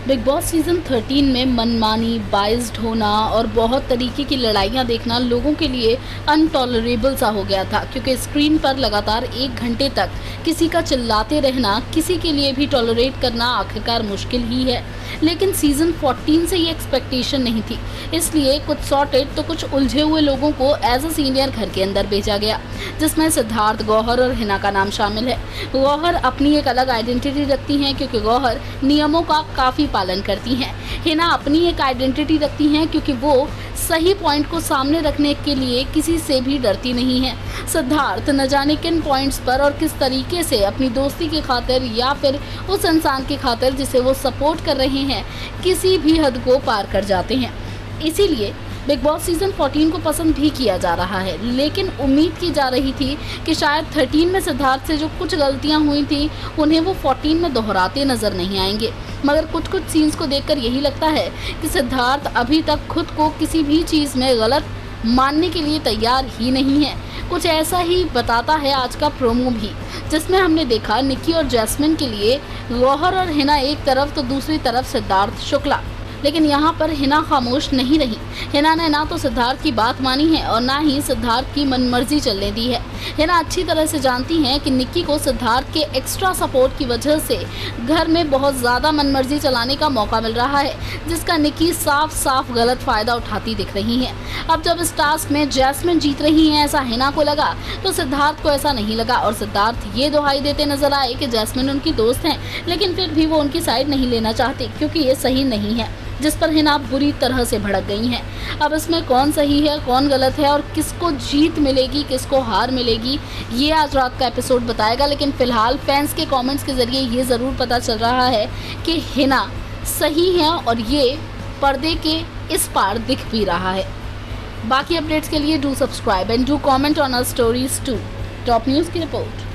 Big boss season 13 में मनमानी, biased होना और बहुत तरीके की लड़ाइयाँ देखना लोगों के लिए अनटॉलरेबल सा हो गया था, क्योंकि स्क्रीन पर लगातार 1 घंटे तक किसी का चिल्लाते रहना किसी के लिए भी टॉलरेट करना आखिरकार मुश्किल ही है। लेकिन सीजन 14 से ये एक्सपेक्टेशन नहीं थी, इसलिए कुछ सॉर्टेड तो कुछ उलझे हुए लोगों को एज अ सीनियर घर के अंदर भेजा गया, जिसमें सिद्धार्थ, गौहर और हिना का नाम शामिल है। गौहर अपनी एक अलग आइडेंटिटी रखती हैं, क्योंकि गौहर नियमों का काफ़ी पालन करती हैं। हिना अपनी एक आइडेंटिटी रखती हैं, क्योंकि वो सही पॉइंट को सामने रखने के लिए किसी से भी डरती नहीं है। सिद्धार्थ न जाने किन पॉइंट्स पर और किस तरीके से अपनी दोस्ती की खातिर या फिर उस इंसान की खातिर जिसे वो सपोर्ट कर रहे हैं, किसी भी हद को पार कर जाते हैं। इसीलिए बिग बॉस सीजन 14 को पसंद भी किया जा रहा है, लेकिन उम्मीद की जा रही थी कि शायद 13 में सिद्धार्थ से जो कुछ गलतियां हुई थी उन्हें वो 14 में दोहराते नजर नहीं आएंगे। मगर कुछ सीन्स को देखकर यही लगता है कि सिद्धार्थ अभी तक खुद को किसी भी चीज़ में गलत मानने के लिए तैयार ही नहीं है। कुछ ऐसा ही बताता है आज का प्रोमो भी, जिसमें हमने देखा निक्की और जैस्मिन के लिए गौहर और हिना एक तरफ तो दूसरी तरफ सिद्धार्थ शुक्ला। लेकिन यहाँ पर हिना खामोश नहीं रही। हिना ने ना तो सिद्धार्थ की बात मानी है और ना ही सिद्धार्थ की मनमर्जी चलने दी है। हिना अच्छी तरह से जानती हैं कि निक्की को सिद्धार्थ के एक्स्ट्रा सपोर्ट की वजह से घर में बहुत ज़्यादा मनमर्जी चलाने का मौका मिल रहा है, जिसका निक्की साफ साफ गलत फ़ायदा उठाती दिख रही है। अब जब इस टास्क में जैस्मिन जीत रही हैं ऐसा हिना को लगा, तो सिद्धार्थ को ऐसा नहीं लगा और सिद्धार्थ ये दुहाई देते नजर आए कि जैस्मिन उनकी दोस्त हैं, लेकिन फिर भी वो उनकी साइड नहीं लेना चाहते, क्योंकि ये सही नहीं है, जिस पर हिना बुरी तरह से भड़क गई हैं। अब इसमें कौन सही है, कौन गलत है और किसको जीत मिलेगी, किसको हार मिलेगी, ये आज रात का एपिसोड बताएगा। लेकिन फिलहाल फैंस के कमेंट्स के ज़रिए ये ज़रूर पता चल रहा है कि हिना सही है और ये पर्दे के इस पार दिख भी रहा है। बाकी अपडेट्स के लिए do subscribe and do comment on our stories too. Top news की रिपोर्ट।